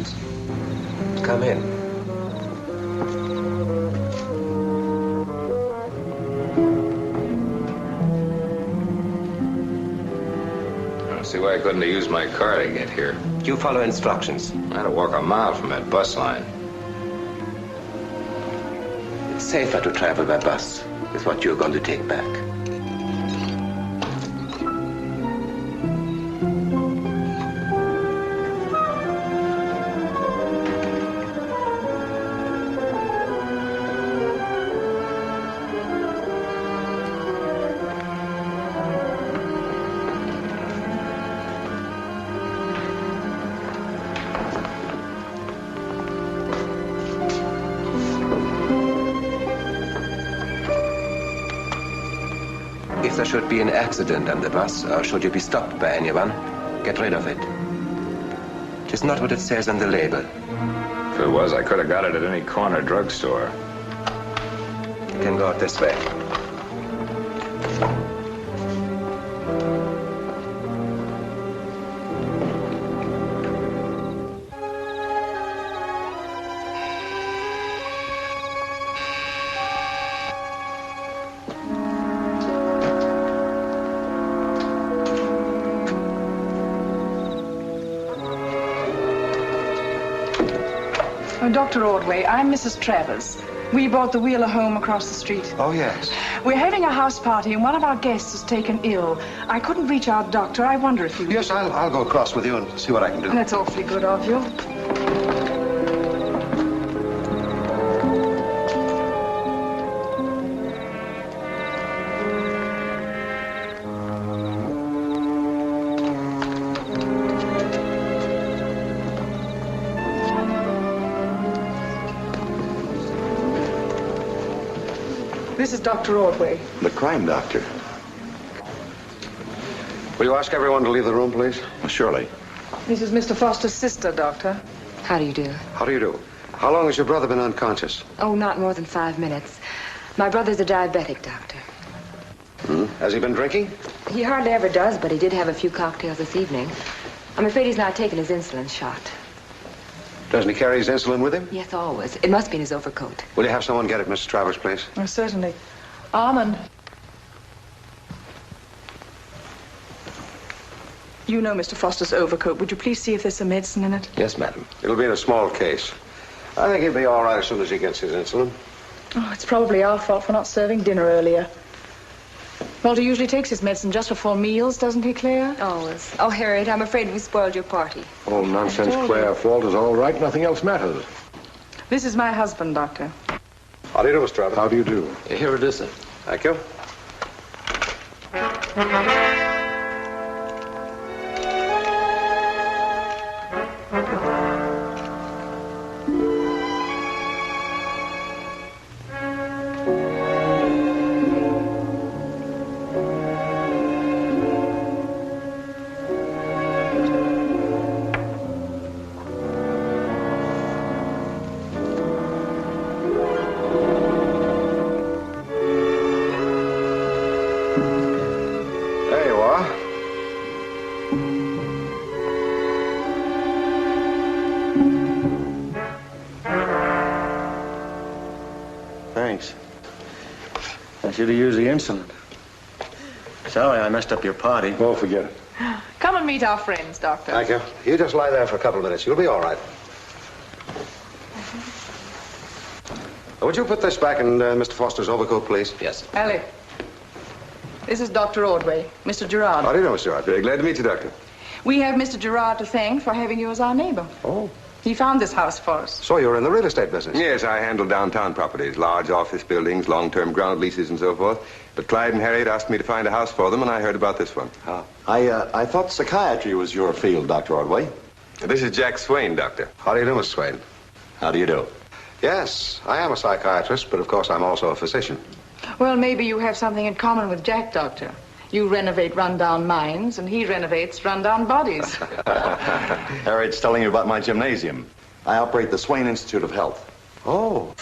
Travers. Come in. I don't see why I couldn't have used my car to get here. You follow instructions. I had to walk a mile from that bus line. It's safer to travel by bus with what you're going to take back. If there should be an accident on the bus, or should you be stopped by anyone, get rid of it. It is not what it says on the label. If it was, I could have got it at any corner drugstore. You can go out this way. Dr. Ordway, I'm Mrs. Travers. We bought the Wheeler home across the street. Oh, yes. We're having a house party, and one of our guests has taken ill. I couldn't reach our doctor. I wonder if you... Yes, I'll go across with you and see what I can do. That's awfully good of you. This is Dr. Ordway. The crime doctor. Will you ask everyone to leave the room, please? Well, surely. This is Mr. Foster's sister, Doctor. How do you do? How do you do? How long has your brother been unconscious? Oh, not more than 5 minutes. My brother's a diabetic, Doctor. Has he been drinking? He hardly ever does, but he did have a few cocktails this evening. I'm afraid he's not taken his insulin shot. Doesn't he carry his insulin with him? Yes, always. It must be in his overcoat. Will you have someone get it, Mrs. Travers, please? Oh, certainly. Armand. You know Mr. Foster's overcoat. Would you please see if there's some medicine in it? Yes, madam. It'll be in a small case. I think he'll be all right as soon as he gets his insulin. Oh, it's probably our fault for not serving dinner earlier. Walter usually takes his medicine just before meals, doesn't he, Claire? Always. Oh, Harriet, I'm afraid we spoiled your party. Oh, nonsense, Claire. Fault is all right. Nothing else matters. This is my husband, Doctor. How do you do, Mr. Travers? How do you do? Here it is, sir. Thank you. Thanks. I should have used the insulin. Sorry I messed up your party. Oh, forget it. Come and meet our friends, Doctor. Thank you. You just lie there for a couple of minutes. You'll be all right. Would you put this back in Mr. Foster's overcoat, please? Yes. Ellie. This is Dr. Ordway, Mr. Gerard. How do you know, Mr. Gerard? Very glad to meet you, Doctor. We have Mr. Gerard to thank for having you as our neighbor. Oh. He found this house for us. So you're in the real estate business? Yes, I handle downtown properties, large office buildings, long-term ground leases, and so forth. But Clyde and Harriet asked me to find a house for them, and I heard about this one. I thought psychiatry was your field, Dr. Ordway. This is Jack Swain, Doctor. How do you do, Mr. Swain? How do you do? Yes, I am a psychiatrist, but of course I'm also a physician. Well, maybe you have something in common with Jack, Doctor. You renovate rundown minds, and he renovates rundown bodies. Harriet's telling you about my gymnasium. I operate the Swain Institute of Health. Oh.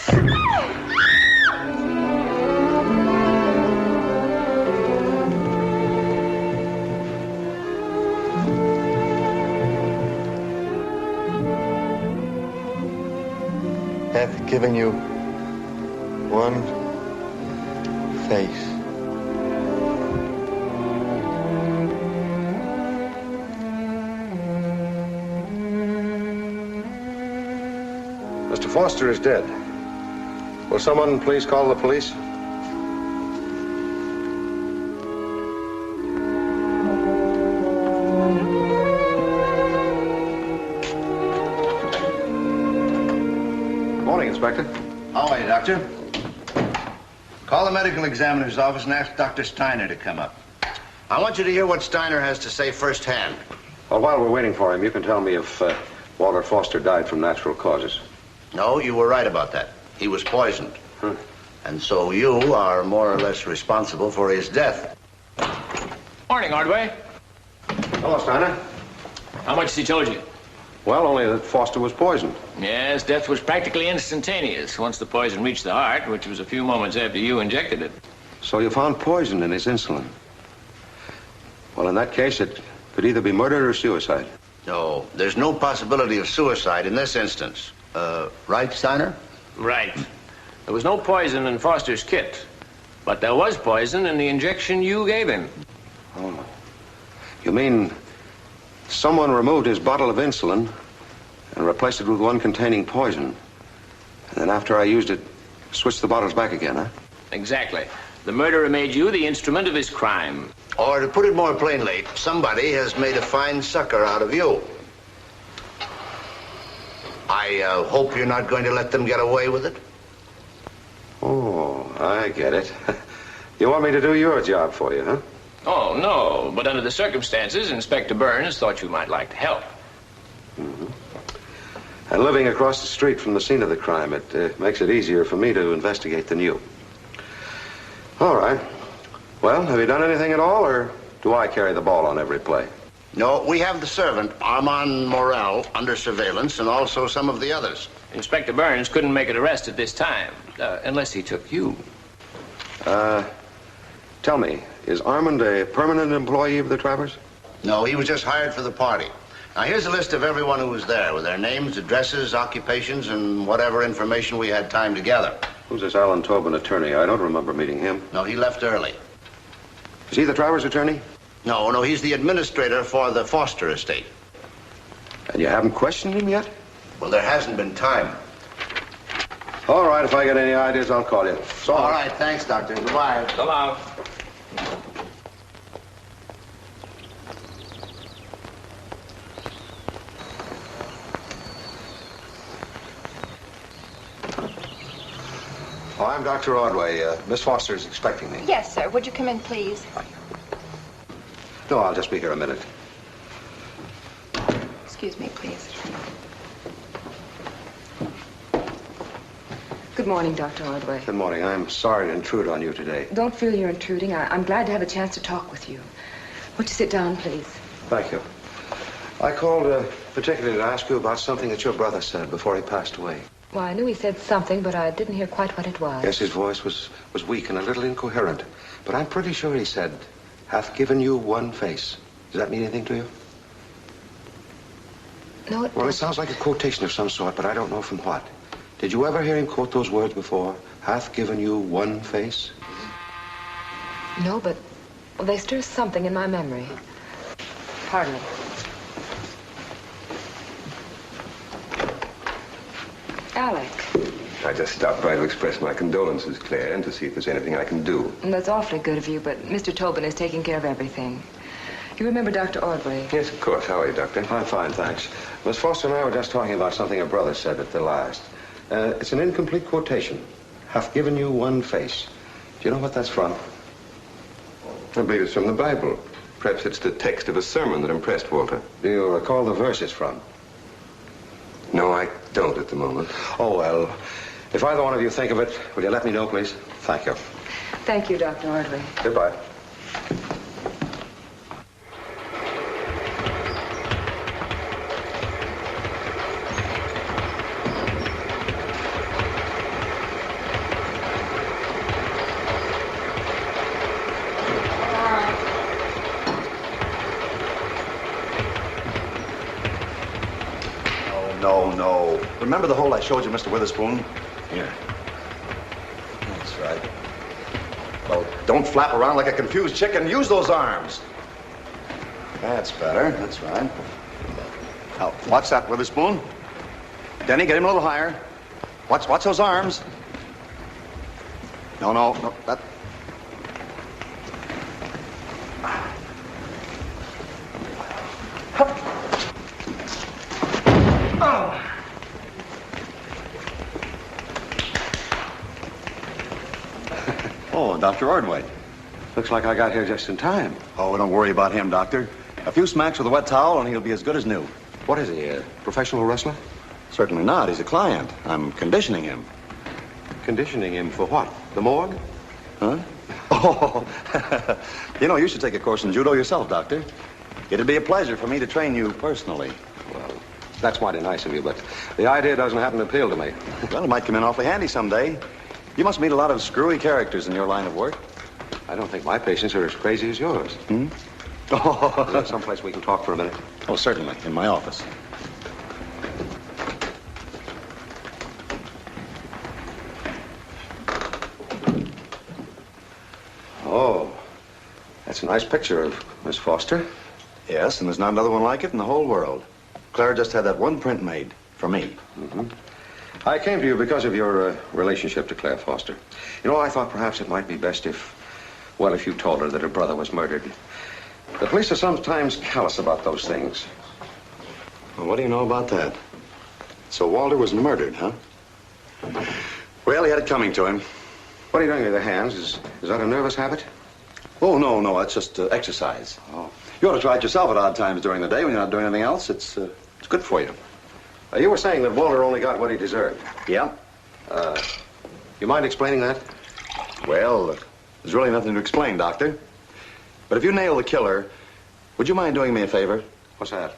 hath given you one face. Mr. Foster is dead. Will someone please call the police? Morning, Inspector. How are you, Doctor? Call the medical examiner's office and ask Dr. Steiner to come up. I want you to hear what Steiner has to say firsthand. Well, while we're waiting for him, you can tell me if Walter Foster died from natural causes. No, you were right about that. He was poisoned. And so you are more or less responsible for his death. Morning, Ordway. Hello, Steiner. How much has he told you? Well, only that Foster was poisoned. Yes, death was practically instantaneous once the poison reached the heart, which was a few moments after you injected it. So you found poison in his insulin. Well, in that case, it could either be murder or suicide. No, there's no possibility of suicide in this instance. Right, Steiner? Right. There was no poison in Foster's kit, but there was poison in the injection you gave him. Oh. You mean someone removed his bottle of insulin and replaced it with one containing poison. And then after I used it, switched the bottles back again, huh? Exactly. The murderer made you the instrument of his crime. Or to put it more plainly, somebody has made a fine sucker out of you. I hope you're not going to let them get away with it. Oh, I get it. You want me to do your job for you, huh? Oh, no, but under the circumstances, Inspector Burns thought you might like to help. And living across the street from the scene of the crime, it makes it easier for me to investigate than you. All right. Well, have you done anything at all, or do I carry the ball on every play? No, we have the servant, Armand Morel, under surveillance, and also some of the others. Inspector Burns couldn't make an arrest at this time, unless he took you. Tell me, is Armand a permanent employee of the Travers? No, he was just hired for the party. Now, here's a list of everyone who was there, with their names, addresses, occupations, and whatever information we had time to gather. Who's this Alan Tobin attorney? I don't remember meeting him. No, he left early. Is he the Travers attorney? No, he's the administrator for the Foster estate. And you haven't questioned him yet? Well, there hasn't been time. All right, if I get any ideas, I'll call you. So all right, thanks, Doctor. Goodbye. So long. Oh, I'm Dr. Ordway. Miss Foster is expecting me. Yes, sir. Would you come in, please? No, I'll just be here a minute. Excuse me, please. Good morning, Dr. Ordway. Good morning. I'm sorry to intrude on you today. Don't feel you're intruding. I'm glad to have a chance to talk with you. Won't you sit down, please? Thank you. I called particularly to ask you about something that your brother said before he passed away. Well, I knew he said something, but I didn't hear quite what it was. Yes, his voice was weak and a little incoherent. But I'm pretty sure he said, hath given you one face. Does that mean anything to you? No, it Well, it sounds like a quotation of some sort, but I don't know from what. Did you ever hear him quote those words before? Hath given you one face? No, but they stir something in my memory. Pardon me. Alec. I just stopped by to express my condolences, Claire, and to see if there's anything I can do. That's awfully good of you, but Mr. Tobin is taking care of everything. You remember Dr. Ordway? Yes, of course. How are you, Doctor? I'm fine, thanks. Miss Foster and I were just talking about something her brother said at the last. It's an incomplete quotation. Hath given you one face. Do you know what that's from? I believe it's from the Bible. Perhaps it's the text of a sermon that impressed Walter. Do you recall the verse it's from? No, I don't at the moment. Oh, well, if either one of you think of it, will you let me know, please? Thank you. Thank you, Dr. Ordway. Goodbye. No. Remember the hole I showed you, Mr. Witherspoon? Here. That's right. Well, don't flap around like a confused chicken. Use those arms. That's better. That's right. Now, watch that, Witherspoon. Denny, get him a little higher. Watch those arms. No, that... Oh, Dr. Ordway. Looks like I got here just in time. Oh, don't worry about him, Doctor. A few smacks with a wet towel and he'll be as good as new. What is he, a professional wrestler? Certainly not. He's a client. I'm conditioning him. Conditioning him for what? The morgue? Huh? Oh, you should take a course in judo yourself, Doctor. It'd be a pleasure for me to train you personally. Well, that's mighty nice of you, but the idea doesn't happen to appeal to me. Well, it might come in awfully handy someday. You must meet a lot of screwy characters in your line of work. I don't think my patients are as crazy as yours. Hmm? Oh, is there someplace we can talk for a minute? Oh, certainly. In my office. Oh, that's a nice picture of Miss Foster. Yes, and there's not another one like it in the whole world. Claire just had that one print made for me. Mm-hmm. I came to you because of your relationship to Claire Foster. I thought perhaps it might be best if you told her that her brother was murdered. The police are sometimes callous about those things. Well, what do you know about that? So Walter was murdered, huh? Well, he had it coming to him. What are you doing with your hands? Is that a nervous habit? Oh, no, that's just exercise. Oh. You ought to try it yourself at odd times during the day when you're not doing anything else. It's good for you. You were saying that Walter only got what he deserved. Yeah. You mind explaining that? Well, there's really nothing to explain, Doctor. But if you nail the killer, would you mind doing me a favor? What's that?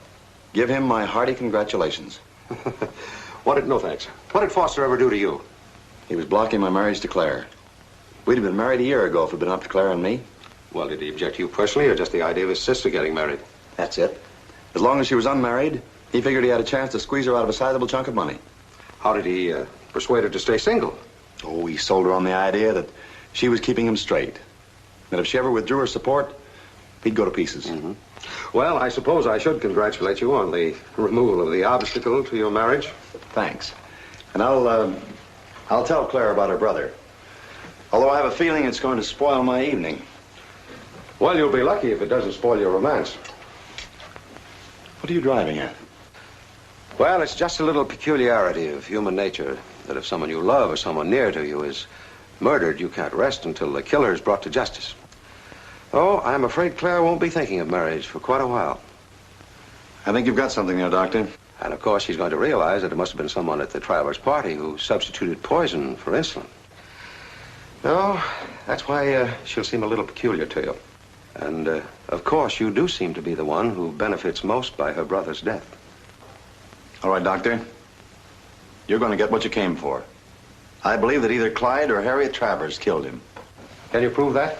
Give him my hearty congratulations. No thanks. What did Foster ever do to you? He was blocking my marriage to Claire. We'd have been married a year ago if it had been up to Claire and me. Well, did he object to you personally, or just the idea of his sister getting married? That's it. As long as she was unmarried, he figured he had a chance to squeeze her out of a sizable chunk of money. How did he persuade her to stay single? Oh, he sold her on the idea that she was keeping him straight. That if she ever withdrew her support, he'd go to pieces. Mm-hmm. Well, I suppose I should congratulate you on the removal of the obstacle to your marriage. Thanks. And I'll tell Claire about her brother. Although I have a feeling it's going to spoil my evening. Well, you'll be lucky if it doesn't spoil your romance. What are you driving at? Well, it's just a little peculiarity of human nature that if someone you love or someone near to you is murdered, you can't rest until the killer is brought to justice. Oh, I'm afraid Claire won't be thinking of marriage for quite a while. I think you've got something there, Doctor. And, of course, she's going to realize that it must have been someone at the Travers party who substituted poison for insulin. No, that's why she'll seem a little peculiar to you. And, of course, you do seem to be the one who benefits most by her brother's death. All right, Doctor. You're going to get what you came for. I believe that either Clyde or Harriet Travers killed him. Can you prove that?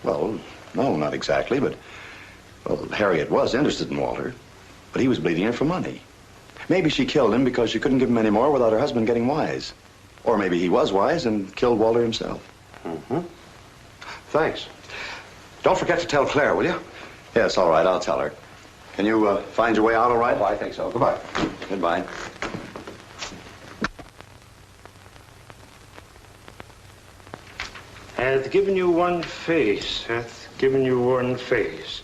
Well, no, not exactly, but... Well, Harriet was interested in Walter, but he was bleeding her for money. Maybe she killed him because she couldn't give him any more without her husband getting wise. Or maybe he was wise and killed Walter himself. Mm-hmm. Thanks. Don't forget to tell Claire, will you? Yes, all right, I'll tell her. Can you find your way out all right? Oh, I think so. Goodbye. Goodbye. Hath given you one face, hath given you one face.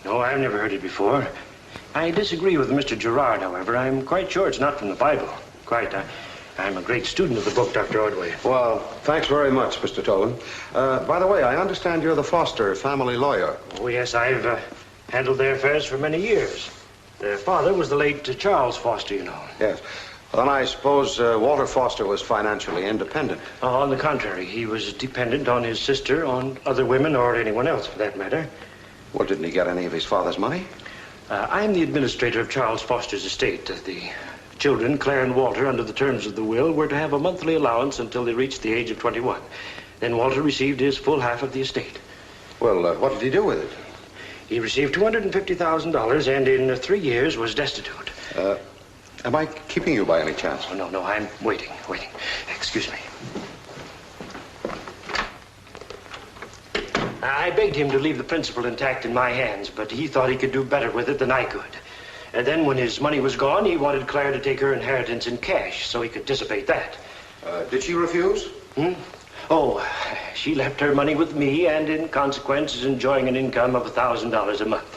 No, I've never heard it before. I disagree with Mr. Gerard, however. I'm quite sure it's not from the Bible. Quite. I'm a great student of the book, Dr. Ordway. Well, thanks very much, Mr. Tolan. By the way, I understand you're the Foster family lawyer. Oh, yes, I've handled their affairs for many years. Their father was the late Charles Foster, you know. Yes. Well, then I suppose Walter Foster was financially independent. On the contrary, he was dependent on his sister, on other women, or anyone else, for that matter. Well, didn't he get any of his father's money? I'm the administrator of Charles Foster's estate. The children, Claire and Walter, under the terms of the will, were to have a monthly allowance until they reached the age of 21. Then Walter received his full half of the estate. Well, what did he do with it? He received $250,000 and in 3 years was destitute. Am I keeping you by any chance? Oh, no, I'm waiting. Excuse me. I begged him to leave the principal intact in my hands, but he thought he could do better with it than I could. And then when his money was gone, he wanted Claire to take her inheritance in cash so he could dissipate that. Did she refuse? Oh, she left her money with me and in consequence is enjoying an income of $1,000 a month.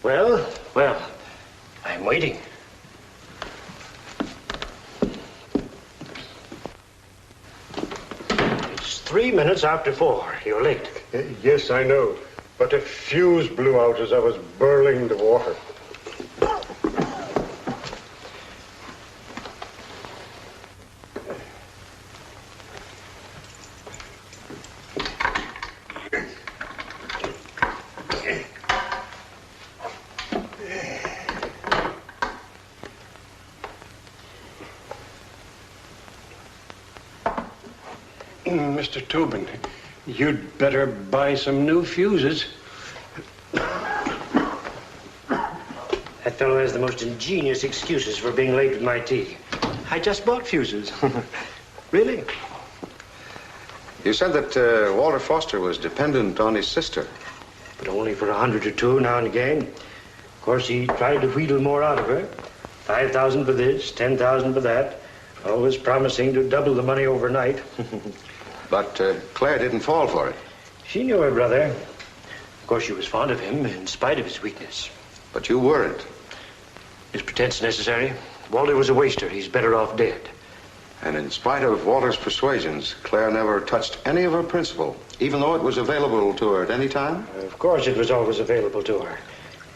Well, I'm waiting. It's 3 minutes after 4. You're late. Yes, I know. But a fuse blew out as I was burling the water. Mr. Tobin, you'd better buy some new fuses. That fellow has the most ingenious excuses for being late with my tea. I just bought fuses. Really? You said that Walter Foster was dependent on his sister. But only for $100 or $200 now and again. Of course, he tried to wheedle more out of her. $5,000 for this, $10,000 for that. Always promising to double the money overnight. But Claire didn't fall for it. She knew her brother. Of course, she was fond of him in spite of his weakness. But you weren't. Is pretense necessary? Walter was a waster. He's better off dead. And in spite of Walter's persuasions, Claire never touched any of her principal, even though it was available to her at any time? Of course, it was always available to her.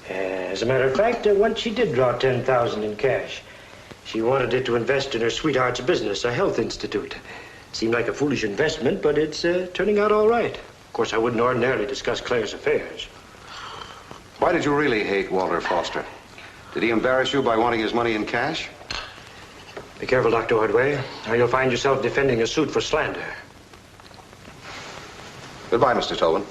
As a matter of fact, once she did draw $10,000 in cash. She wanted it to invest in her sweetheart's business, a health institute. Seemed like a foolish investment, but it's turning out all right. Of course, I wouldn't ordinarily discuss Claire's affairs. Why did you really hate Walter Foster? Did he embarrass you by wanting his money in cash? Be careful, Dr. Ordway, or you'll find yourself defending a suit for slander. Goodbye, Mr. Tobin.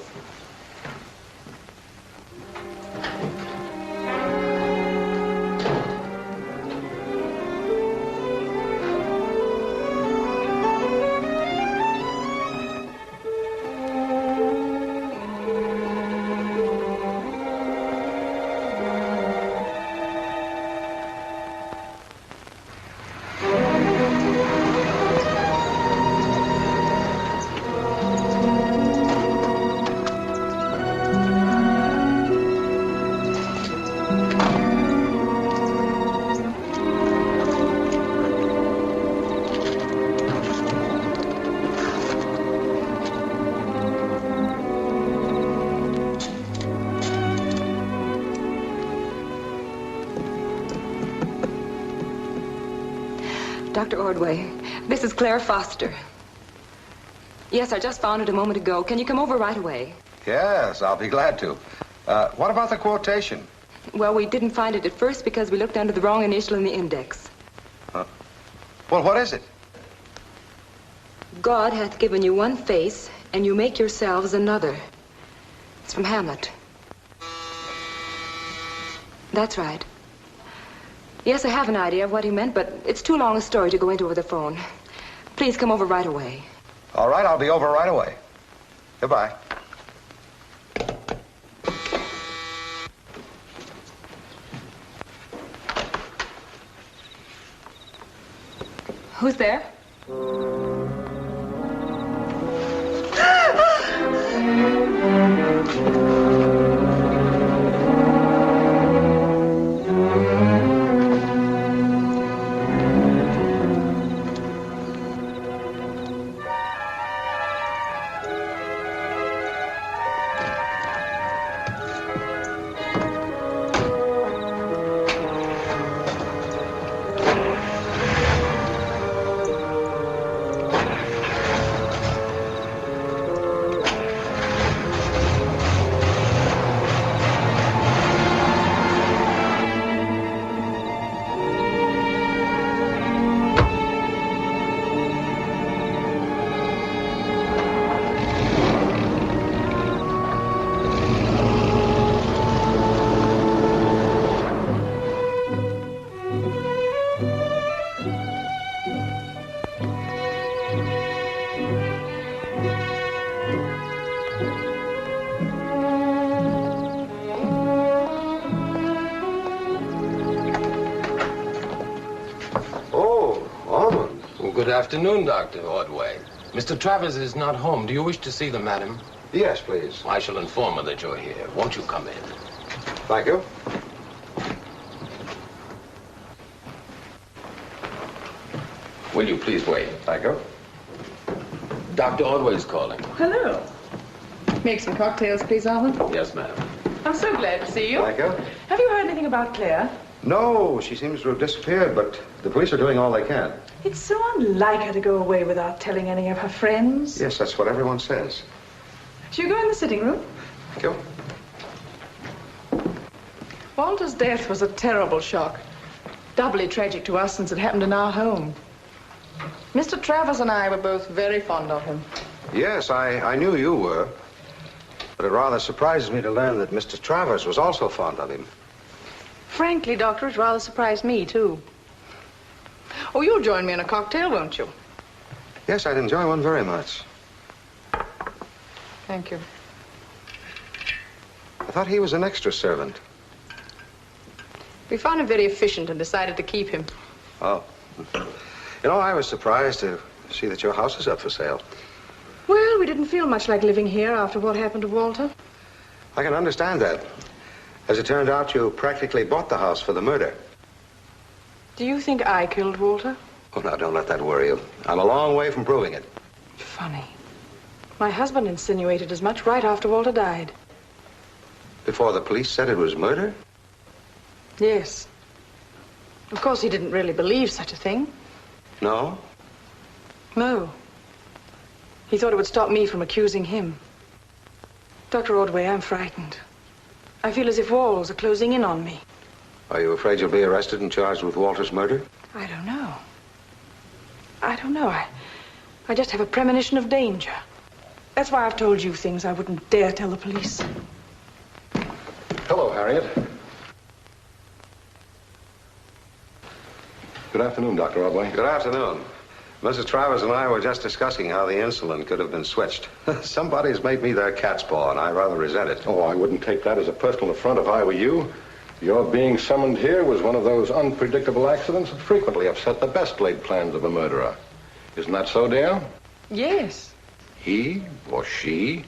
Dr. Ordway, this is Claire Foster. Yes, I just found it a moment ago. Can you come over right away? Yes, I'll be glad to. What about the quotation? Well, we didn't find it at first because we looked under the wrong initial in the index. Well, what is it? God hath given you one face, and you make yourselves another. It's from Hamlet. That's right. Yes, I have an idea of what he meant, but it's too long a story to go into over the phone. Please come over right away. All right, I'll be over right away. Goodbye. Who's there? Good afternoon, Dr. Ordway. Mr. Travers is not home. Do you wish to see the madam? Yes, please. I shall inform her that you're here. Won't you come in? Thank you. Will you please wait? Thank you. Dr. Ordway's calling. Hello. Make some cocktails, please, Alvin. Yes, madam. I'm so glad to see you. Thank you. Have you heard anything about Claire? No, she seems to have disappeared, but the police are doing all they can. It's so unlike her to go away without telling any of her friends. Yes, that's what everyone says. Shall you go in the sitting room? Thank you. Walter's death was a terrible shock. Doubly tragic to us since it happened in our home. Mr. Travers and I were both very fond of him. Yes, I knew you were. But it rather surprises me to learn that Mr. Travers was also fond of him. Frankly, Doctor, it rather surprised me, too. Oh, you'll join me in a cocktail, won't you? Yes, I'd enjoy one very much. Thank you. I thought he was an extra servant. We found him very efficient and decided to keep him. Oh. You know, I was surprised to see that your house is up for sale. Well, we didn't feel much like living here after what happened to Walter. I can understand that. As it turned out, you practically bought the house for the murder. Do you think I killed Walter? Oh, now, don't let that worry you. I'm a long way from proving it. Funny. My husband insinuated as much right after Walter died. Before the police said it was murder? Yes. Of course, he didn't really believe such a thing. No? No. He thought it would stop me from accusing him. Dr. Ordway, I'm frightened. I feel as if walls are closing in on me. Are you afraid you'll be arrested and charged with Walter's murder? I don't know. I just have a premonition of danger. That's why I've told you things I wouldn't dare tell the police. Hello, Harriet. Good afternoon, Dr. Ordway. Good afternoon. Mrs. Travers and I were just discussing how the insulin could have been switched. Somebody's made me their cat's paw, and I rather resent it. Oh, I wouldn't take that as a personal affront if I were you. Your being summoned here was one of those unpredictable accidents that frequently upset the best laid plans of a murderer. Isn't that so, Dale? Yes. He or she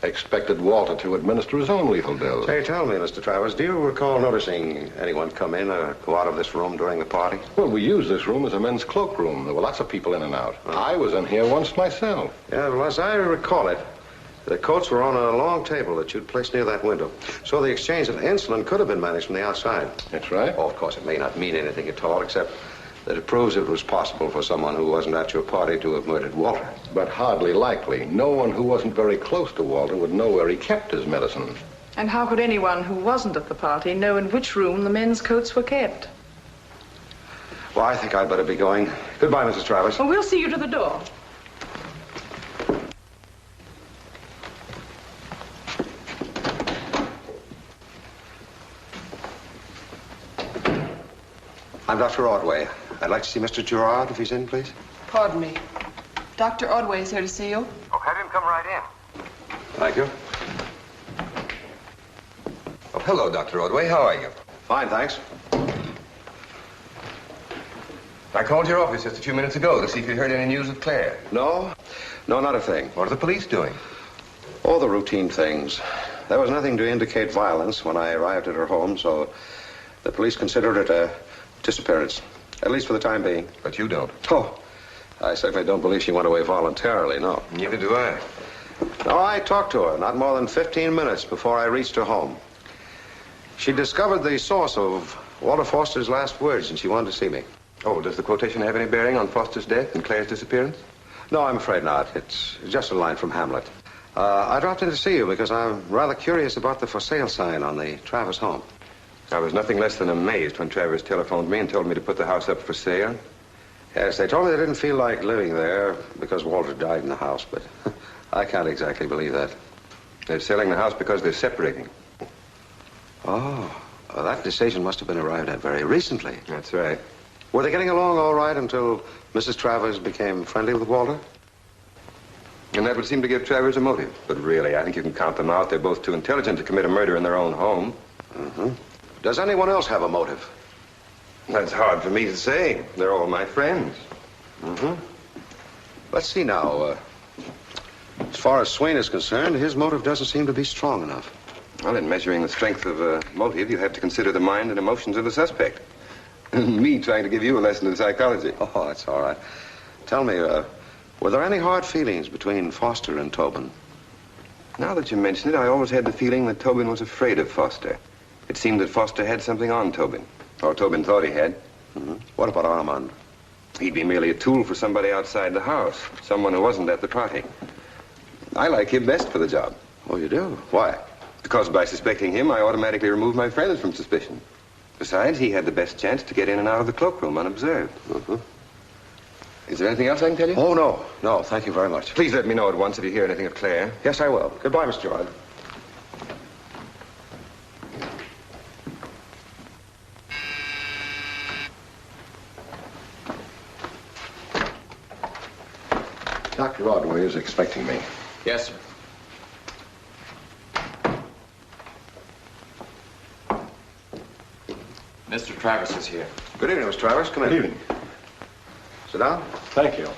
expected Walter to administer his own lethal dose. Say, tell me, Mr. Travers, do you recall noticing anyone come in or go out of this room during the party? Well, we used this room as a men's cloakroom. There were lots of people in and out. I was in here once myself. Yeah, well, as I recall it, the coats were on a long table that you'd placed near that window. So the exchange of insulin could have been managed from the outside. That's right. Oh, of course, it may not mean anything at all, except that it proves it was possible for someone who wasn't at your party to have murdered Walter. But hardly likely. No one who wasn't very close to Walter would know where he kept his medicine. And how could anyone who wasn't at the party know in which room the men's coats were kept? Well, I think I'd better be going. Goodbye, Mrs. Travers. Well, we'll see you to the door. I'm Dr. Ordway. I'd like to see Mr. Gerard, if he's in, please. Pardon me. Dr. Ordway is here to see you. Oh, have him come right in. Thank you. Oh, hello, Dr. Ordway. How are you? Fine, thanks. I called your office just a few minutes ago to see if you heard any news of Claire. No, not a thing. What are the police doing? All the routine things. There was nothing to indicate violence when I arrived at her home, so the police considered it a disappearance, at least for the time being. But you don't. Oh, I certainly don't believe she went away voluntarily, no. Neither do I. No, I talked to her not more than 15 minutes before I reached her home. She discovered the source of Walter Foster's last words, and she wanted to see me. Oh, does the quotation have any bearing on Foster's death and Claire's disappearance? No, I'm afraid not. It's just a line from Hamlet. I dropped in to see you because I'm rather curious about the for sale sign on the Travers home. I was nothing less than amazed when Travers telephoned me and told me to put the house up for sale. Yes, they told me they didn't feel like living there because Walter died in the house, but I can't exactly believe that. They're selling the house because they're separating. Oh, well, that decision must have been arrived at very recently. That's right. Were they getting along all right until Mrs. Travers became friendly with Walter? And that would seem to give Travers a motive. But really, I think you can count them out. They're both too intelligent to commit a murder in their own home. Mm-hmm. Does anyone else have a motive? That's hard for me to say. They're all my friends. Mm-hmm. Let's see now. As far as Swain is concerned, his motive doesn't seem to be strong enough. Well, in measuring the strength of a motive, you have to consider the mind and emotions of the suspect. Me trying to give you a lesson in psychology. Oh, that's all right. Tell me, were there any hard feelings between Foster and Tobin? Now that you mention it, I always had the feeling that Tobin was afraid of Foster. It seemed that Foster had something on Tobin. Or Tobin thought he had. Mm-hmm. What about Armand? He'd be merely a tool for somebody outside the house. Someone who wasn't at the party. I like him best for the job. Oh, you do? Why? Because by suspecting him, I automatically remove my friends from suspicion. Besides, he had the best chance to get in and out of the cloakroom unobserved. Mm-hmm. Is there anything else I can tell you? Oh, no. No, thank you very much. Please let me know at once if you hear anything of Claire. Yes, I will. Goodbye, Mr. Gerard. Dr. Ordway is expecting me. Yes, sir. Mr. Travers is here. Good evening, Mr. Travers. Come in. Good evening. Sit down. Thank you.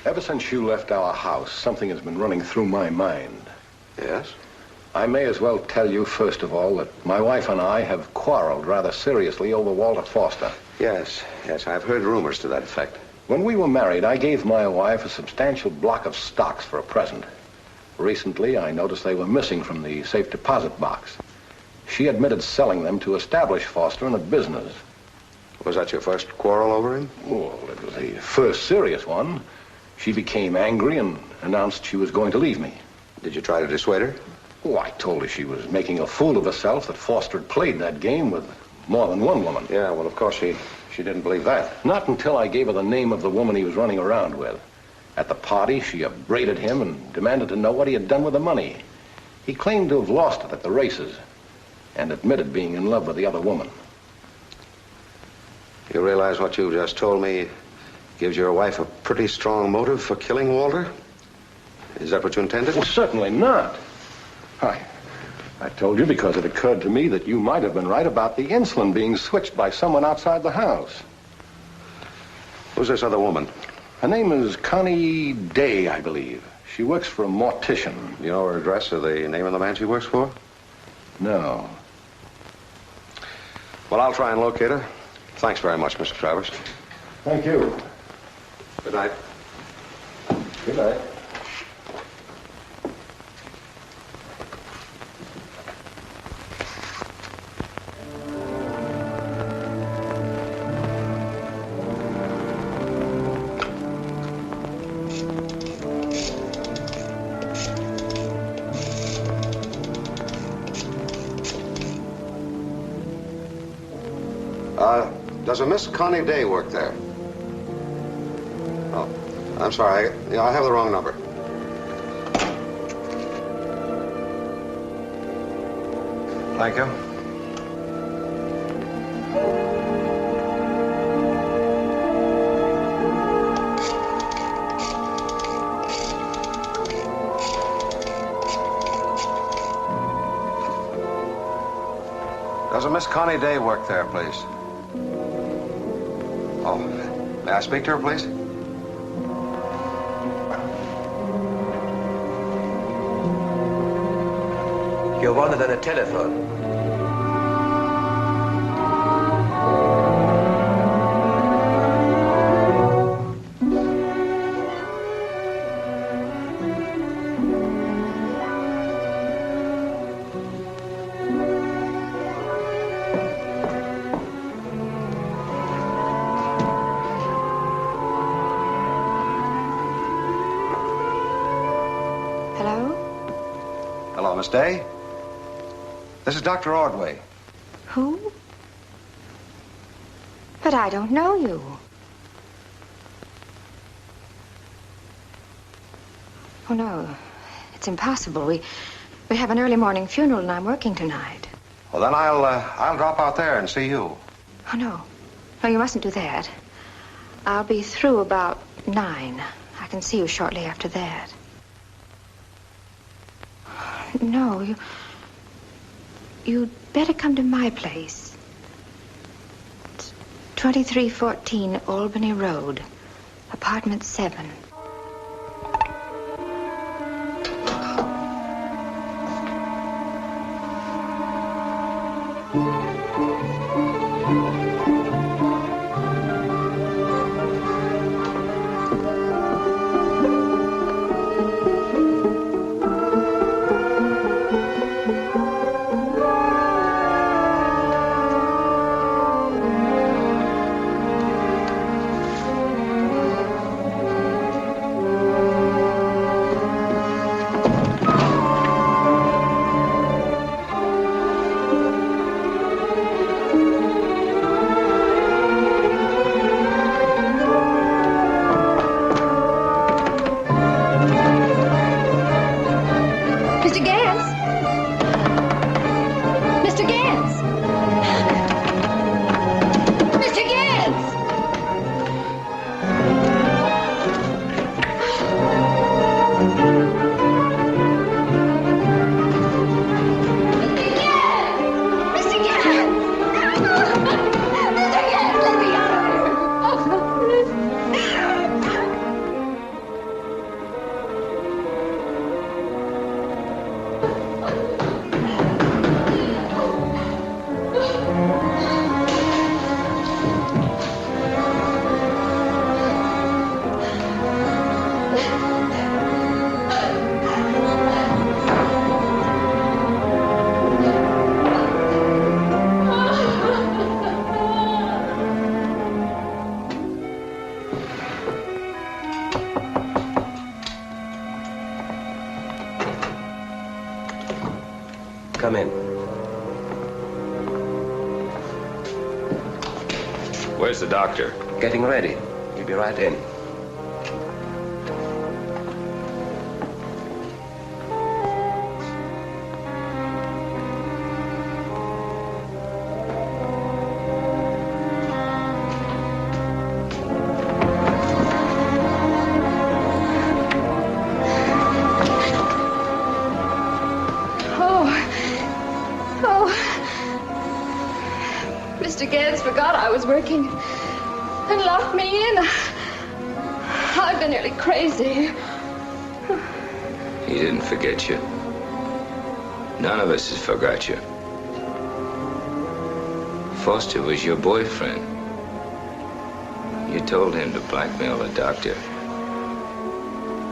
Ever since you left our house, something has been running through my mind. Yes? I may as well tell you, first of all, that my wife and I have quarreled rather seriously over Walter Foster. Yes, I've heard rumors to that effect. When we were married, I gave my wife a substantial block of stocks for a present. Recently, I noticed they were missing from the safe deposit box. She admitted selling them to establish Foster in a business. Was that your first quarrel over him? Well, it was the first serious one. She became angry and announced she was going to leave me. Did you try to dissuade her? Oh, I told her she was making a fool of herself, that Foster had played that game with more than one woman. Yeah, well, of course, she didn't believe that. Not until I gave her the name of the woman he was running around with. At the party, she upbraided him and demanded to know what he had done with the money. He claimed to have lost it at the races and admitted being in love with the other woman. You realize what you just told me gives your wife a pretty strong motive for killing Walter? Is that what you intended? Well, certainly not. I told you because it occurred to me that you might have been right about the insulin being switched by someone outside the house. Who's this other woman? Her name is Connie Day, I believe. She works for a mortician. You know her address or the name of the man she works for? No. Well, I'll try and locate her. Thanks very much, Mr. Travers. Thank you. Good night. Good night. Does a Miss Connie Day work there? Oh, I'm sorry. I have the wrong number. Thank you. Does a Miss Connie Day work there, please? Oh, may I speak to her, please? You wanted on a telephone. Hello, Miss Day. This is Dr. Ordway. Who? But I don't know you. Oh, no. It's impossible. We have an early morning funeral and I'm working tonight. Well, then I'll drop out there and see you. Oh, no. No, you mustn't do that. I'll be through about 9. I can see you shortly after that. No, You'd better come to my place. It's 2314 Albany Road, apartment 7. Come in. Where's the doctor? Getting ready. He'll be right in. Mr. Gans forgot I was working and locked me in. I've been nearly crazy. He didn't forget you. None of us has forgot you. Foster was your boyfriend. You told him to blackmail the doctor,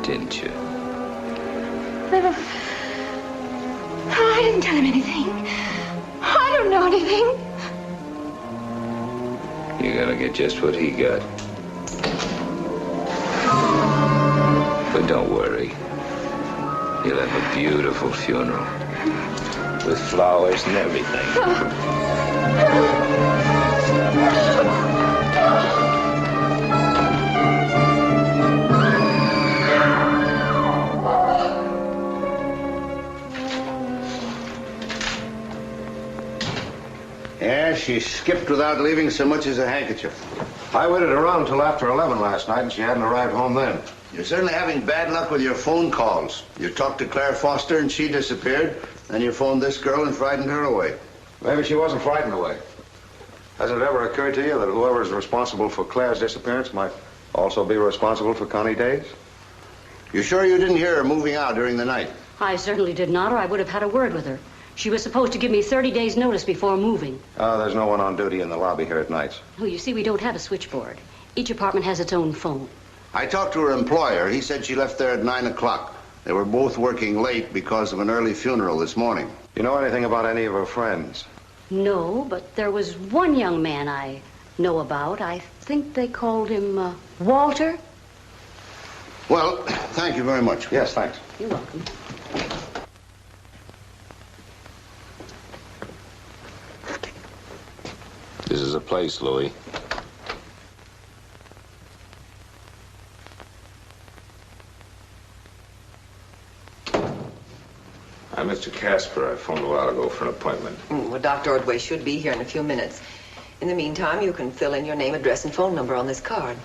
didn't you? I didn't tell him anything. I don't know anything. You're gonna get just what he got. But don't worry. He'll have a beautiful funeral. With flowers and everything. Yeah, she skipped without leaving so much as a handkerchief. I waited around till after 11 last night, and she hadn't arrived home then. You're certainly having bad luck with your phone calls. You talked to Claire Foster and she disappeared. Then you phoned this girl and frightened her away. Maybe she wasn't frightened away. Hasn't it ever occurred to you that whoever is responsible for Claire's disappearance might also be responsible for Connie Day's? You sure you didn't hear her moving out during the night? I certainly did not, or I would have had a word with her. She was supposed to give me 30 days' notice before moving. Oh, there's no one on duty in the lobby here at nights. Oh, you see, we don't have a switchboard. Each apartment has its own phone. I talked to her employer. He said she left there at 9 o'clock. They were both working late because of an early funeral this morning. You know anything about any of her friends? No, but there was one young man I know about. I think they called him Walter. Well, thank you very much. Yes, thanks. You're welcome. This is a place, Louis. I'm Mr. Casper. I phoned a while ago for an appointment. Well, Dr. Ordway should be here in a few minutes. In the meantime, you can fill in your name, address, and phone number on this card.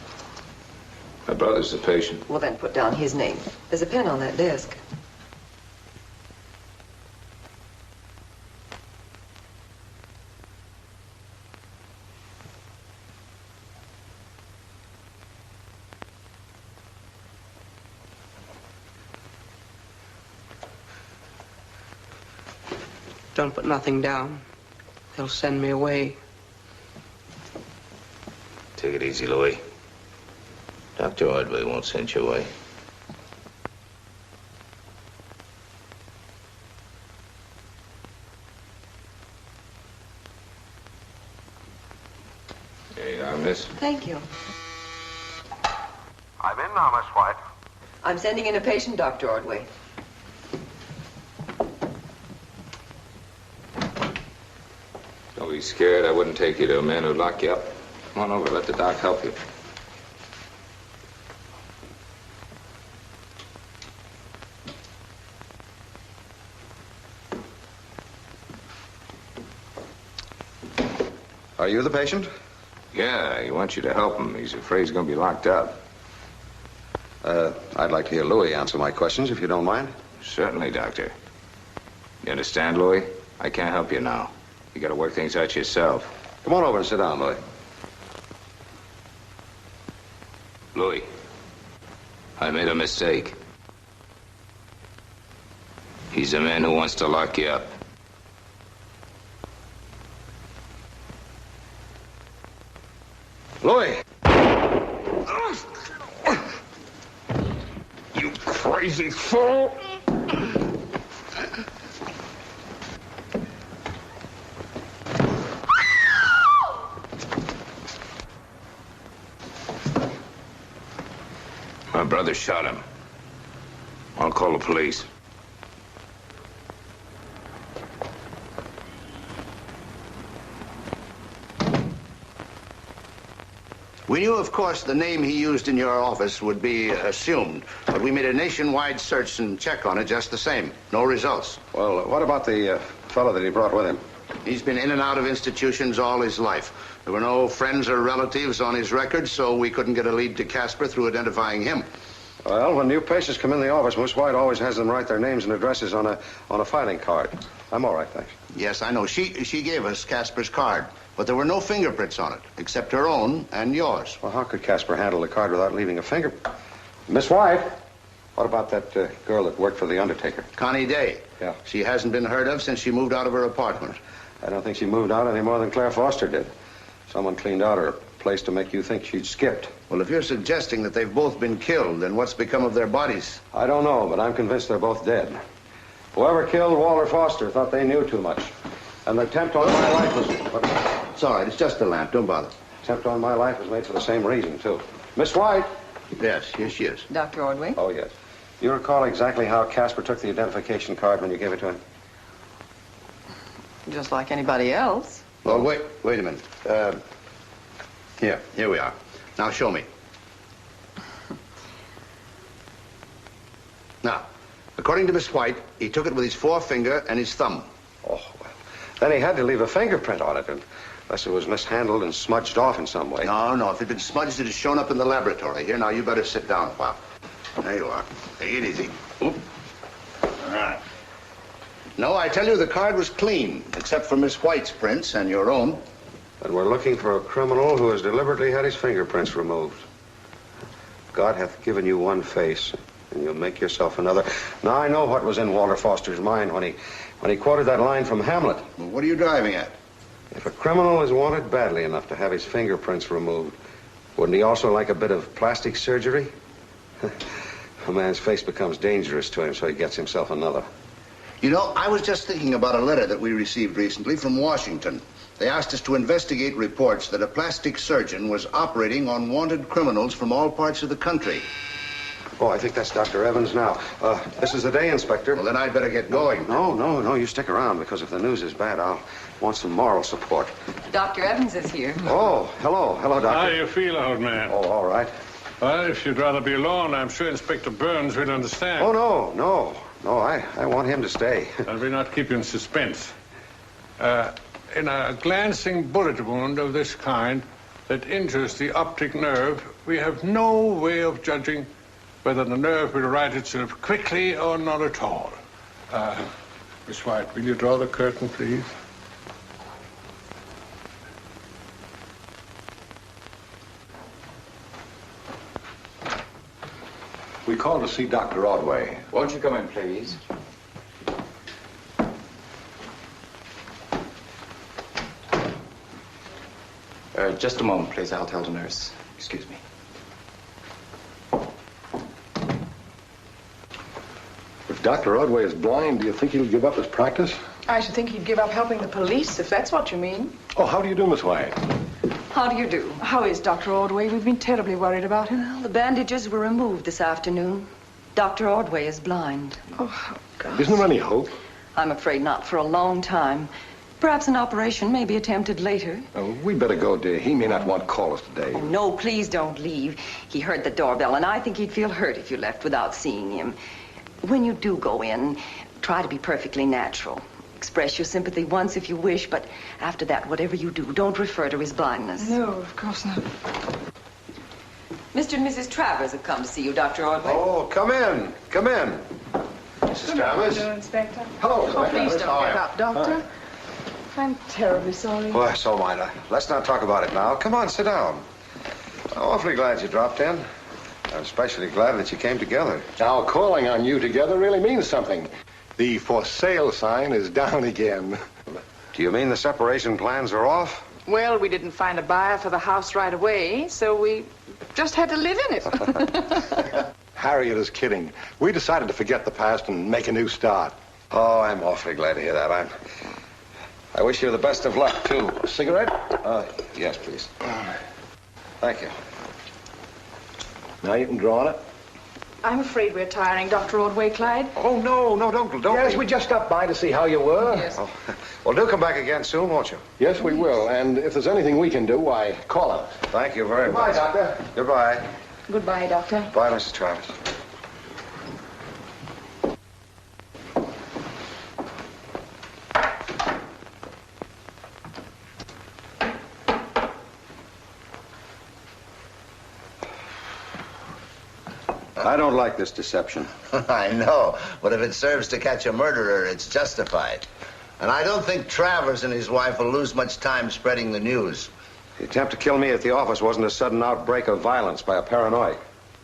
My brother's the patient. Well, then put down his name. There's a pen on that desk. don't put nothing down, they'll send me away. Take it easy, Louis. Dr. Ordway won't send you away. There you are, miss. Thank you. I'm in now, Miss White. I'm sending in a patient, Dr. Ordway. Don't be scared. I wouldn't take you to a man who'd lock you up. Come on over. Let the doc help you. Are you the patient? Yeah, he wants you to help him. He's afraid he's going to be locked up. I'd like to hear Louis answer my questions, if you don't mind. Certainly, Doctor. You understand, Louis? I can't help you now. You got to work things out yourself. Come on over and sit down, Louis. Louis, I made a mistake. He's the man who wants to lock you up. Louis! You crazy fool! My brother shot him. I'll call the police. We knew, of course, the name he used in your office would be assumed, but we made a nationwide search and check on it just the same. No results. Well, what about the fellow that he brought with him? He's been in and out of institutions all his life. There were no friends or relatives on his record, so we couldn't get a lead to Casper through identifying him. Well, when new patients come in the office, Miss White always has them write their names and addresses on a filing card. I'm all right, thanks. Yes, I know. She gave us Casper's card, but there were no fingerprints on it, except her own and yours. Well, how could Casper handle the card without leaving a finger? Miss White, what about that girl that worked for the undertaker? Connie Day. Yeah. She hasn't been heard of since she moved out of her apartment. I don't think she moved out any more than Claire Foster did. Someone cleaned out her place to make you think she'd skipped. Well, if you're suggesting that they've both been killed, then what's become of their bodies? I don't know, but I'm convinced they're both dead. Whoever killed Walter Foster thought they knew too much. And the attempt on my life was... It's all right. It's just a lamp. Don't bother. Attempt on my life was made for the same reason, too. Miss White? Yes, here she is. Dr. Ordway? Oh, yes. You recall exactly how Casper took the identification card when you gave it to him? Just like anybody else. Well, wait a minute. Here we are. Now, show me. Now, according to Miss White, he took it with his forefinger and his thumb. Oh, well, then he had to leave a fingerprint on it, unless it was mishandled and smudged off in some way. No. If it had been smudged, it had shown up in the laboratory. Here, now, you better sit down a while. There you are. Take it easy. Oop. All right. No, I tell you, the card was clean, except for Miss White's prints and your own. And we're looking for a criminal who has deliberately had his fingerprints removed. God hath given you one face, and you'll make yourself another. Now, I know what was in Walter Foster's mind when he quoted that line from Hamlet. Well, what are you driving at? If a criminal is wanted badly enough to have his fingerprints removed, wouldn't he also like a bit of plastic surgery? A man's face becomes dangerous to him, so he gets himself another. You know, I was just thinking about a letter that we received recently from Washington. They asked us to investigate reports that a plastic surgeon was operating on wanted criminals from all parts of the country. Oh, I think that's Dr. Evans now. This is the day, Inspector. Well, then I'd better get going. No, you stick around, because if the news is bad, I'll want some moral support. Dr. Evans is here. Oh, hello, Doctor. How do you feel, old man? Oh, all right. Well, if you'd rather be alone, I'm sure Inspector Burns will understand. Oh, no, I want him to stay. I'll not keep you in suspense. In a glancing bullet wound of this kind that injures the optic nerve, we have no way of judging whether the nerve will right itself quickly or not at all. Miss White, will you draw the curtain, please? We called to see Dr. Ordway. Won't you come in, please? Just a moment, please. I'll tell the nurse. Excuse me. If Dr. Ordway is blind, do you think he'll give up his practice? I should think he'd give up helping the police, if that's what you mean. Oh, how do you do, Miss White? How do you do? How is Dr. Ordway? We've been terribly worried about him. Well, the bandages were removed this afternoon. Dr. Ordway is blind. Oh, God. Isn't there any hope? I'm afraid not for a long time. Perhaps an operation may be attempted later. Oh, we'd better go, dear. He may not want callers today. Oh, no, please don't leave. He heard the doorbell, and I think he'd feel hurt if you left without seeing him. When you do go in, try to be perfectly natural. Express your sympathy once if you wish, but after that, whatever you do, don't refer to his blindness. No, of course not. Mr. and Mrs. Travers have come to see you, Dr. Ordway. Oh, come in. Come in. Mrs. Travers. Inspector. Hello, Oh, please don't How are get you? up, Doctor. I'm terribly sorry. Well, so am I. Let's not talk about it now. Come on, sit down. I'm awfully glad you dropped in. I'm especially glad that you came together. Now, calling on you together really means something. The for sale sign is down again. Do you mean the separation plans are off? Well, we didn't find a buyer for the house right away, so we just had to live in it. Harriet is kidding. We decided to forget the past and make a new start. Oh, I'm awfully glad to hear that. I wish you the best of luck, too. A cigarette? Yes, please. Thank you. Now you can draw on it. I'm afraid we're tiring Dr. Ordway, Clyde. Oh, no, don't. Yes, we just stopped by to see how you were. Yes. Oh, well, do come back again soon, won't you? Yes, we will. And if there's anything we can do, why, call us. Thank you very Goodbye, much. Doctor. Goodbye. Goodbye, Doctor. Bye, Mrs. Travers. I don't like this deception. I know, but if it serves to catch a murderer, it's justified. And I don't think Travers and his wife will lose much time spreading the news. The attempt to kill me at the office wasn't a sudden outbreak of violence by a paranoid.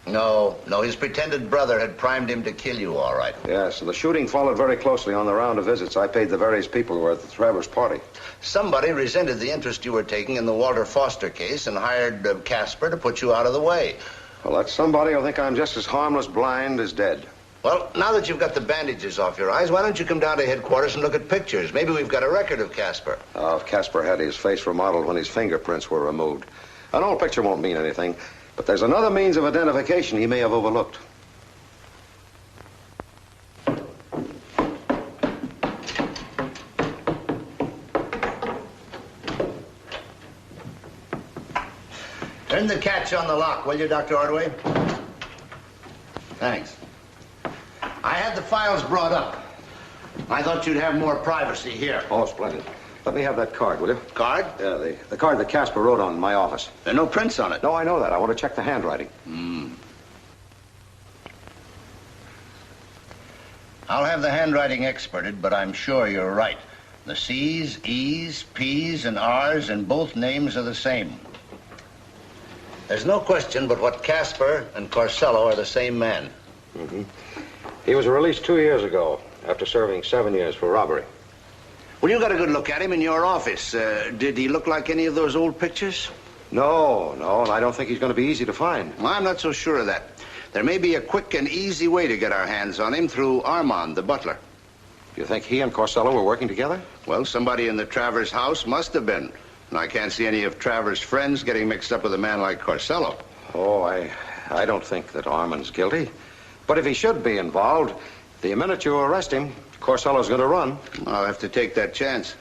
No, his pretended brother had primed him to kill you, all right. Yes, and the shooting followed very closely on the round of visits I paid the various people who were at the Travers party. Somebody resented the interest you were taking in the Walter Foster case and hired Casper to put you out of the way. Well, that somebody will think I'm just as harmless blind as dead. Well, now that you've got the bandages off your eyes, why don't you come down to headquarters and look at pictures? Maybe we've got a record of Casper. If Casper had his face remodeled when his fingerprints were removed. An old picture won't mean anything, but there's another means of identification he may have overlooked. Turn the catch on the lock, will you, Dr. Ordway? Thanks. I had the files brought up. I thought you'd have more privacy here. Oh, splendid. Let me have that card, will you? Card? Yeah, the card that Casper wrote on in my office. There are no prints on it. No, I know that. I want to check the handwriting. I'll have the handwriting experted, but I'm sure you're right. The C's, E's, P's, and R's in both names are the same. There's no question but what Casper and Corsello are the same man. Mm-hmm. He was released 2 years ago after serving 7 years for robbery. Well, you got a good look at him in your office. Did he look like any of those old pictures? No, and I don't think he's going to be easy to find. Well, I'm not so sure of that. There may be a quick and easy way to get our hands on him through Armand, the butler. You think he and Corsello were working together? Well, somebody in the Travers house must have been. And I can't see any of Travers' friends getting mixed up with a man like Corsello. Oh, I don't think that Armand's guilty. But if he should be involved, the minute you arrest him, Corsello's going to run. I'll have to take that chance.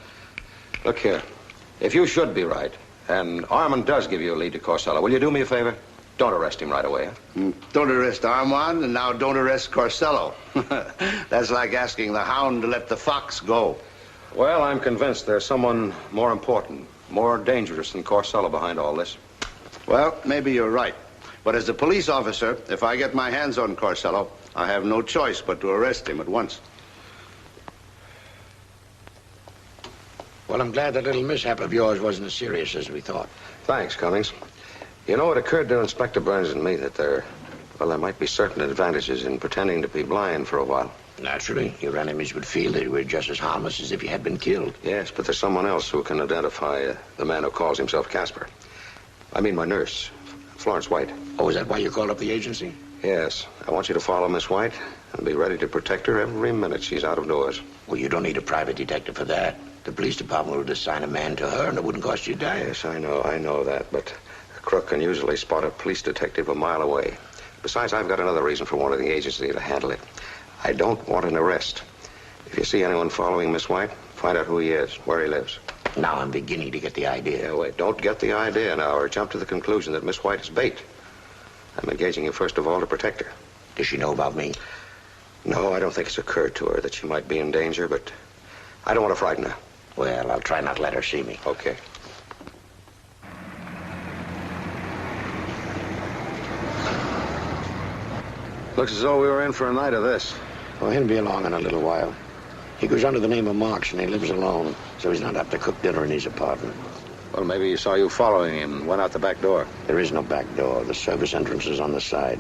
Look here. If you should be right, and Armand does give you a lead to Corsello, will you do me a favor? Don't arrest him right away. Huh? Don't arrest Armand, and now don't arrest Corsello. That's like asking the hound to let the fox go. Well, I'm convinced there's someone more important, more dangerous than Corsello behind all this. Well, maybe you're right. But as a police officer, if I get my hands on Corsello, I have no choice but to arrest him at once. Well, I'm glad that little mishap of yours wasn't as serious as we thought. Thanks, Cummings. You know, it occurred to Inspector Burns and me that there might be certain advantages in pretending to be blind for a while. Naturally, your enemies would feel that you were just as harmless as if you had been killed. Yes, but there's someone else who can identify the man who calls himself Casper. I mean my nurse, Florence White. Oh, is that why you called up the agency? Yes. I want you to follow Miss White and be ready to protect her every minute she's out of doors. Well, you don't need a private detective for that. The police department will assign a man to her, and it wouldn't cost you a dime. Yes, I know that, but a crook can usually spot a police detective a mile away. Besides, I've got another reason for wanting the agency to handle it. I don't want an arrest. If you see anyone following Miss White, find out who he is, where he lives. Now I'm beginning to get the idea. Yeah, wait, don't get the idea now or jump to the conclusion that Miss White is bait. I'm engaging you first of all to protect her. Does she know about me? No, I don't think it's occurred to her that she might be in danger, but I don't want to frighten her. Well, I'll try not to let her see me. Okay. Looks as though we were in for a night of this. Well, he'll be along in a little while. He goes under the name of Marks, and he lives alone, so he's not apt to cook dinner in his apartment. Well, maybe he saw you following him and went out the back door. There is no back door. The service entrance is on the side.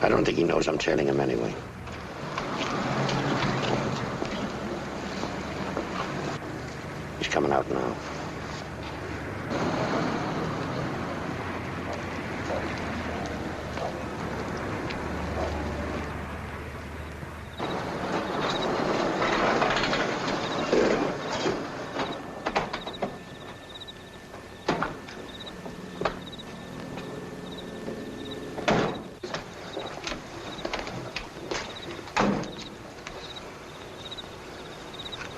I don't think he knows I'm tailing him anyway. He's coming out now.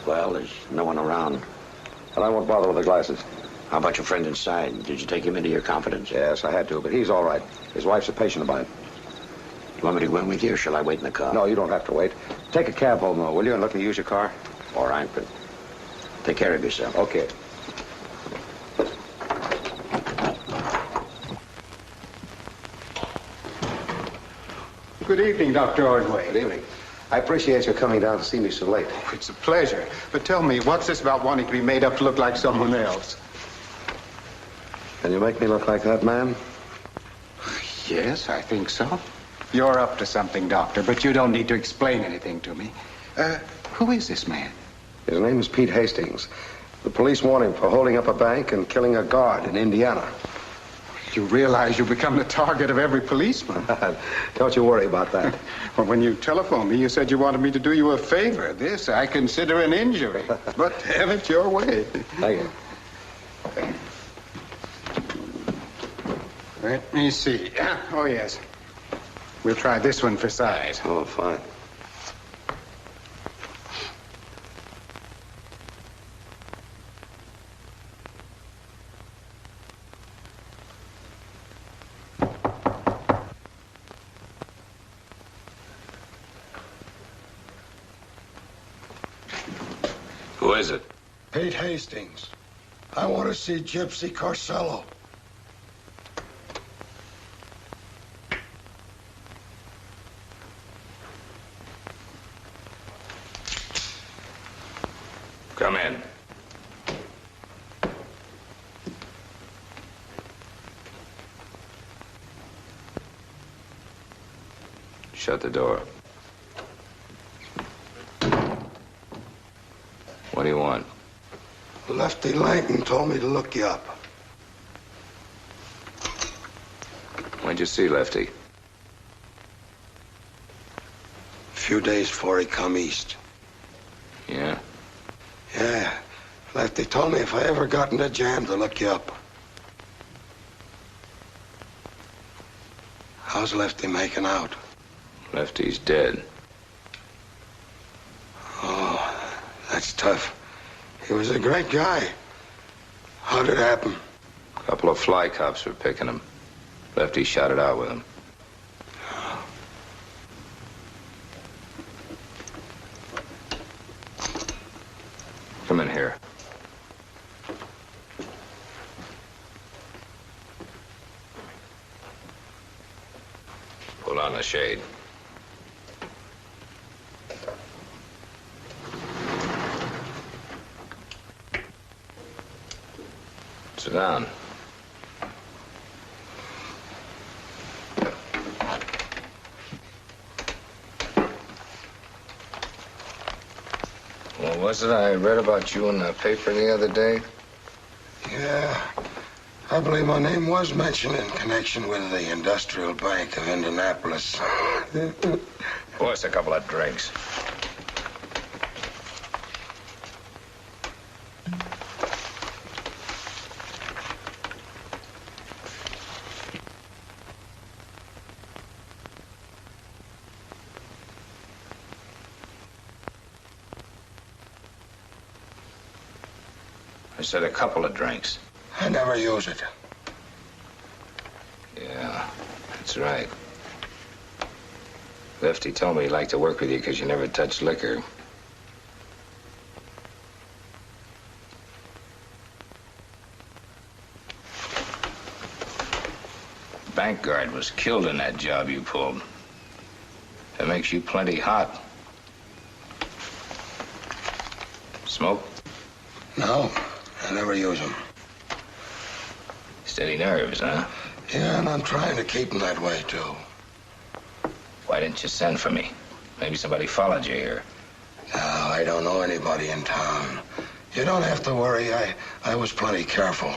Well, there's no one around. And I won't bother with the glasses. How about your friend inside? Did you take him into your confidence? Yes, I had to, but he's all right. His wife's a patient of mine. You want me to go in with you, or shall I wait in the car? No, you don't have to wait. Take a cab home, though, will you, and let me use your car? All right, but take care of yourself. Okay. Good evening, Dr. Ordway. Good evening. I appreciate your coming down to see me so late. Oh, it's a pleasure. But tell me, what's this about wanting to be made up to look like someone else? Can you make me look like that man? Yes, I think so. You're up to something, Doctor, but you don't need to explain anything to me. Who is this man? His name is Pete Hastings. The police want him for holding up a bank and killing a guard in Indiana. You realize you become the target of every policeman. Don't you worry about that. Well, when you telephoned me, you said you wanted me to do you a favor. This I consider an injury. But have it your way. Thank you. Let me see. Oh, yes. We'll try this one for size. Oh, fine. Who is it? Pete Hastings. I want to see Gypsy Carcello. Come in. Shut the door. What do you want? Lefty Langton told me to look you up. When'd you see Lefty? A few days before he come east. Yeah? Yeah. Lefty told me if I ever got in a jam to look you up. How's Lefty making out? Lefty's dead. Oh, that's tough. He was a great guy. How did it happen? A couple of fly cops were picking him. Lefty shot it out with him. Come in here. Pull on the shade. Sit down. What was it I read about you in the paper the other day? Yeah. I believe my name was mentioned in connection with the Industrial Bank of Indianapolis. Pour us a couple of drinks. I said a couple of drinks. I never use it. Yeah, that's right. Lefty told me he liked to work with you because you never touched liquor. Bank guard was killed in that job you pulled. That makes you plenty hot. Smoke? No, I never use them. Steady nerves, huh? Yeah, and I'm trying to keep them that way, too. Why didn't you send for me? Maybe somebody followed you here. No, I don't know anybody in town. You don't have to worry. I was plenty careful.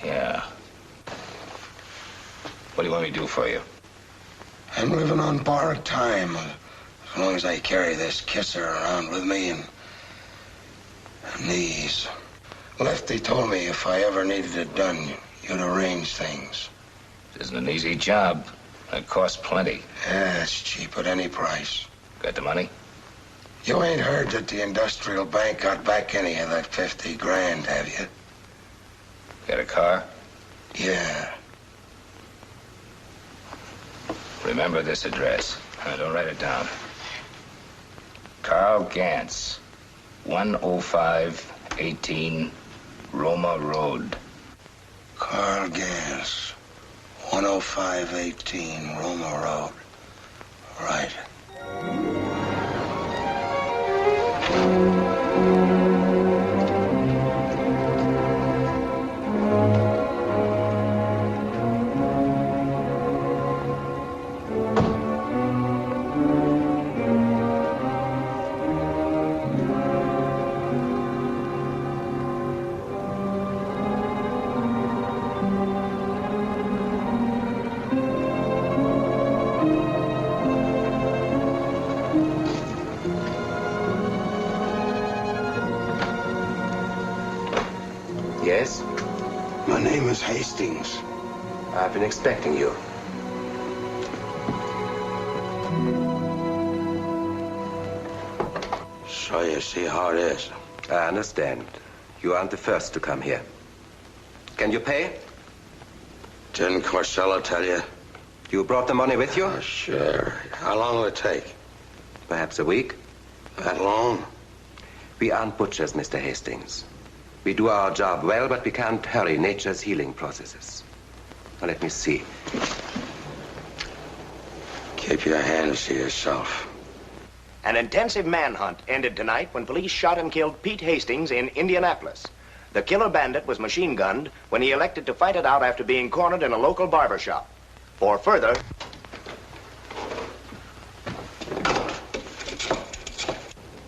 Yeah. What do you want me to do for you? I'm living on borrowed time as long as I carry this kisser around with me and these. Lefty told me if I ever needed it done, you'd arrange things. It isn't an easy job. It costs plenty. Yeah, it's cheap at any price. Got the money? You ain't heard that the Industrial Bank got back any of that 50 grand, have you? Got a car? Yeah. Remember this address. Don't write it down. Carl Gantz, 10518 Roma Road. Carl Gantz, 10518 Roma Road. Right. Yes? My name is Hastings. I've been expecting you. So you see how it is. I understand. You aren't the first to come here. Can you pay? Didn't Costello tell you? You brought the money with you? Oh, sure. How long will it take? Perhaps a week. That long? We aren't butchers, Mr. Hastings. We do our job well, but we can't hurry nature's healing processes. Now, let me see. Keep your hands to yourself. An intensive manhunt ended tonight when police shot and killed Pete Hastings in Indianapolis. The killer bandit was machine-gunned when he elected to fight it out after being cornered in a local barber shop. For further...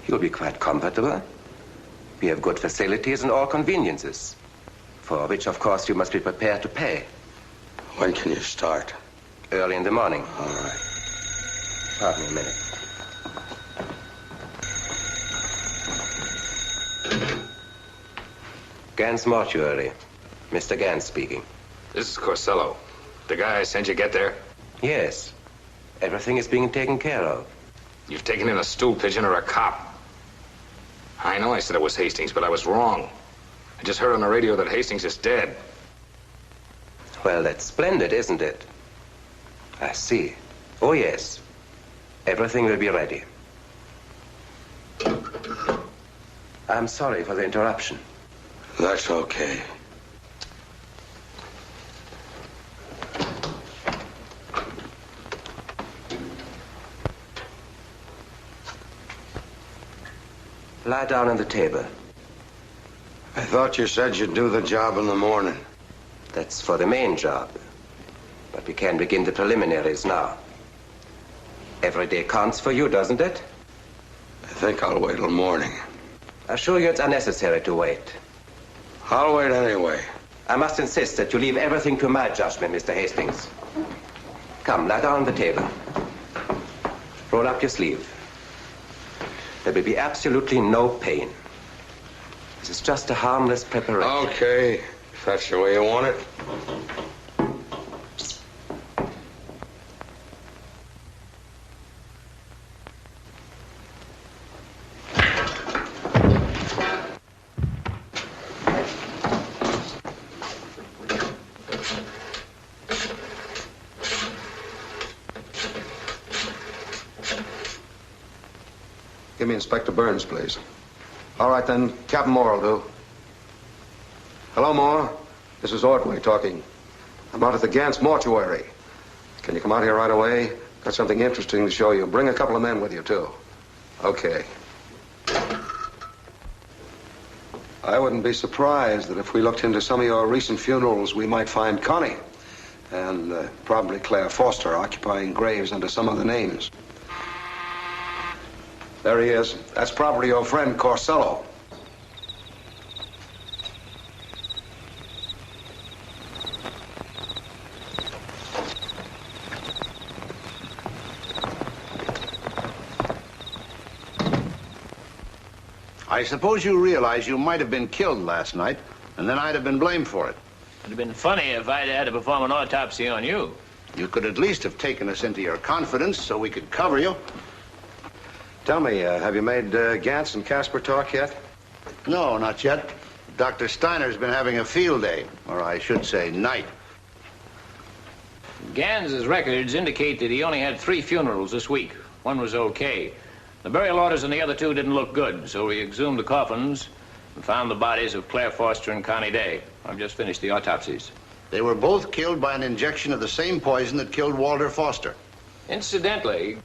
You'll be quite comfortable. We have good facilities and all conveniences, for which, of course, you must be prepared to pay. When can you start? Early in the morning. All right. Pardon me a minute. Gans Mortuary. Mr. Gans speaking. This is Costello. The guy I sent you get there? Yes. Everything is being taken care of. You've taken in a stool pigeon or a cop. I know I said it was Hastings, but I was wrong. I just heard on the radio that Hastings is dead. Well, that's splendid, isn't it? I see. Oh, yes. Everything will be ready. I'm sorry for the interruption. That's okay. Lie down on the table. I thought you said you'd do the job in the morning. That's for the main job. But we can begin the preliminaries now. Every day counts for you, doesn't it? I think I'll wait till morning. I assure you it's unnecessary to wait. I'll wait anyway. I must insist that you leave everything to my judgment, Mr. Hastings. Come, lie down on the table. Roll up your sleeve. There will be absolutely no pain. This is just a harmless preparation. Okay, if that's the way you want it. Give me Inspector Burns, please. All right, then. Captain Moore will do. Hello, Moore. This is Ordway talking. I'm out at the Gantz mortuary. Can you come out here right away? Got something interesting to show you. Bring a couple of men with you, too. Okay. I wouldn't be surprised that if we looked into some of your recent funerals, we might find Connie and probably Claire Foster occupying graves under some other names. There he is. That's probably your friend Corsello. I suppose you realize you might have been killed last night, and then I'd have been blamed for it. It'd have been funny if I'd had to perform an autopsy on you. You could at least have taken us into your confidence so we could cover you. Tell me, have you made Gantz and Casper talk yet? No, not yet. Dr. Steiner's been having a field day, or I should say night. Gans's records indicate that he only had 3 funerals this week. One was okay. The burial orders on the other 2 didn't look good, so we exhumed the coffins and found the bodies of Claire Foster and Connie Day. I've just finished the autopsies. They were both killed by an injection of the same poison that killed Walter Foster. Incidentally,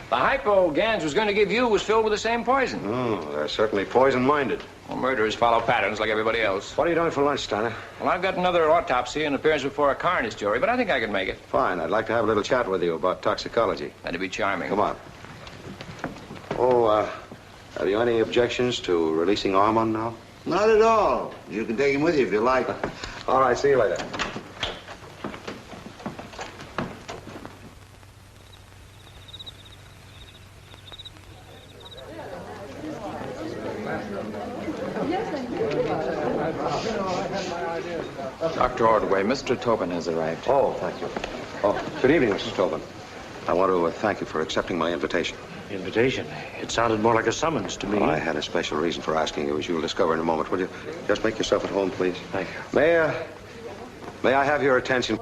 the hypo Gans was going to give you was filled with the same poison. Oh, they're certainly poison-minded. Well, murderers follow patterns like everybody else. What are you doing for lunch, Steiner? Well, I've got another autopsy and appearance before a coroner's jury, but I think I can make it. Fine. I'd like to have a little chat with you about toxicology. That'd be charming. Come on. Oh, have you any objections to releasing Armand now? Not at all. You can take him with you if you like. All right, see you later. Dr. Ordway, Mr. Tobin has arrived. Oh, thank you. Oh, good evening, Mrs. Tobin. I want to thank you for accepting my invitation. Invitation? It sounded more like a summons to me. Well, I had a special reason for asking you, as you'll discover in a moment. Will you just make yourself at home, please? Thank you. May I have your attention?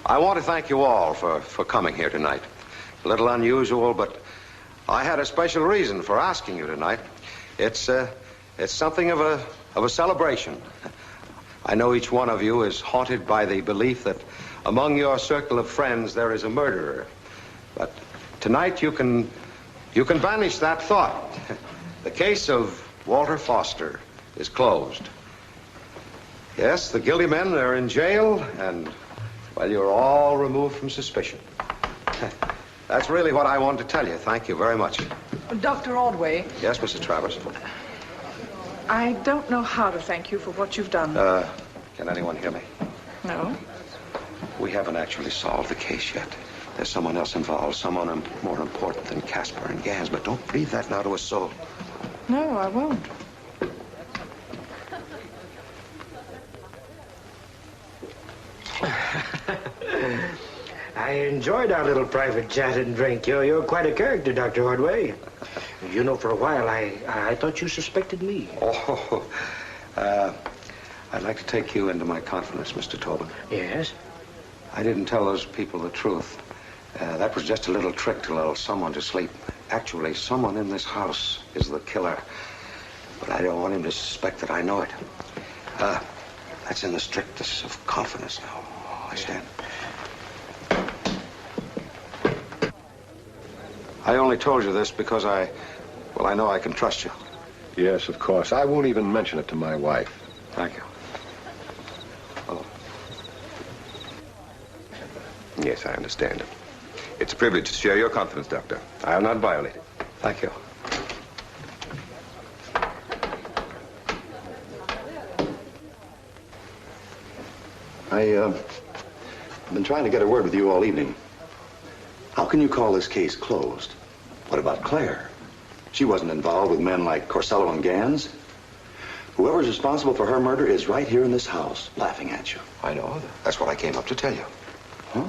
I want to thank you all for coming here tonight. A little unusual, but I had a special reason for asking you tonight. It's something of a celebration. I know each one of you is haunted by the belief that among your circle of friends there is a murderer. But tonight you can banish that thought. The case of Walter Foster is closed. Yes, the guilty men are in jail, and, well, you're all removed from suspicion. That's really what I wanted to tell you. Thank you very much. Dr. Ordway. Yes, Mrs. Travers? I don't know how to thank you for what you've done. Can anyone hear me? No. We haven't actually solved the case yet. There's someone else involved, someone more important than Casper and Gans, but don't breathe that now to a soul. No, I won't. I enjoyed our little private chat and drink. You're quite a character, Dr. Ordway. You know, for a while, I thought you suspected me. Oh, I'd like to take you into my confidence, Mr. Tobin. Yes? I didn't tell those people the truth. That was just a little trick to lull someone to sleep. Actually, someone in this house is the killer. But I don't want him to suspect that I know it. That's in the strictest of confidence now. Understand? I only told you this because I know I can trust you. Yes, of course. I won't even mention it to my wife. Thank you. Oh. Yes, I understand. It's a privilege to share your confidence, Doctor. I'll not violate it. Thank you. I've been trying to get a word with you all evening. How can you call this case closed? What about Claire? She wasn't involved with men like Corsello and Gans. Whoever's responsible for her murder is right here in this house, laughing at you. I know. That's what I came up to tell you. Huh?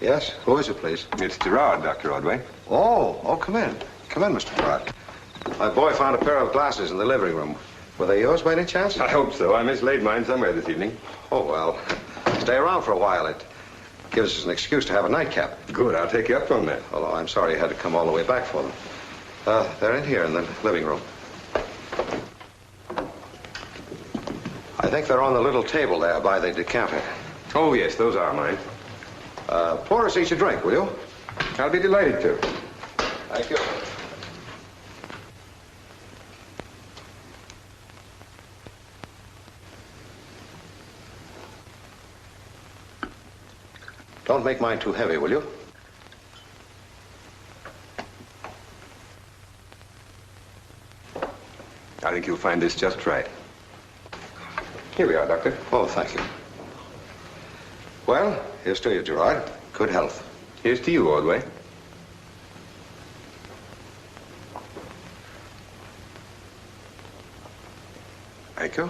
Yes? Who is it, please? It's Gerard, Dr. Ordway. Oh, come in. Come in, Mr. Gerard. My boy found a pair of glasses in the living room. Were they yours by any chance? I hope so. I mislaid mine somewhere this evening. Oh, well, stay around for a while. It gives us an excuse to have a nightcap. Good, I'll take you up on that. Although I'm sorry you had to come all the way back for them. They're in here in the living room. I think they're on the little table there by the decanter. Oh, yes, those are mine. Pour us each a drink, will you? I'll be delighted to. Thank you. Don't make mine too heavy, will you? I think you'll find this just right. Here we are, Doctor. Oh, thank you. Well, here's to you, Gerard. Good health. Here's to you, Ordway. Thank you.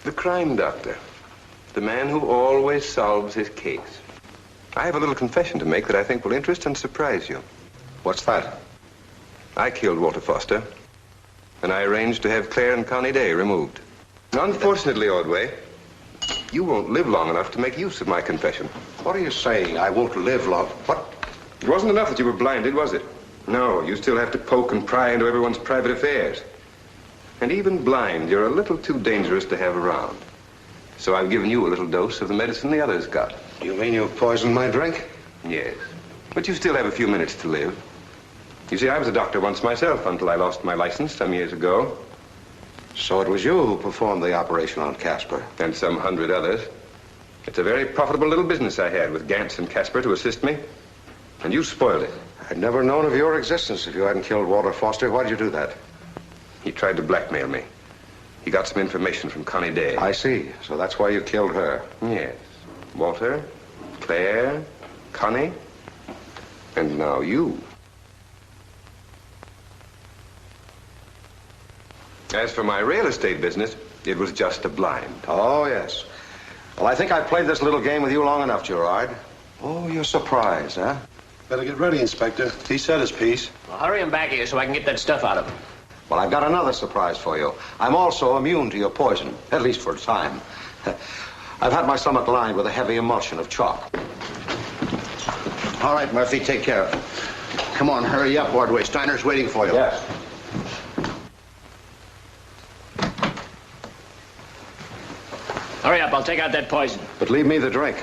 The crime doctor. The man who always solves his case. I have a little confession to make that I think will interest and surprise you. What's that? I killed Walter Foster, and I arranged to have Claire and Connie Day removed. Unfortunately, Ordway, you won't live long enough to make use of my confession. What are you saying? I won't live long. What? It wasn't enough that you were blinded, was it? No, you still have to poke and pry into everyone's private affairs. And even blind, you're a little too dangerous to have around. So I've given you a little dose of the medicine the others got. Do you mean you poisoned my drink? Yes. But you still have a few minutes to live. You see, I was a doctor once myself until I lost my license some years ago. So it was you who performed the operation on Casper? And some 100 others. It's a very profitable little business I had with Gantz and Casper to assist me. And you spoiled it. I'd never known of your existence if you hadn't killed Walter Foster. Why did you do that? He tried to blackmail me. He got some information from Connie Day. I see. So that's why you killed her. Yes. Walter, Claire, Connie, and now you. As for my real estate business, it was just a blind. Oh, yes. Well, I think I've played this little game with you long enough, Gerard. Oh, you're surprised, huh? Better get ready, Inspector. He said his piece. Well, hurry him back here so I can get that stuff out of him. Well, I've got another surprise for you. I'm also immune to your poison, at least for a time. I've had my stomach lined with a heavy emulsion of chalk. All right, Murphy, take care of him. Come on, hurry up, Ordway. Steiner's waiting for you. Yes. Hurry up, I'll take out that poison. But leave me the drink.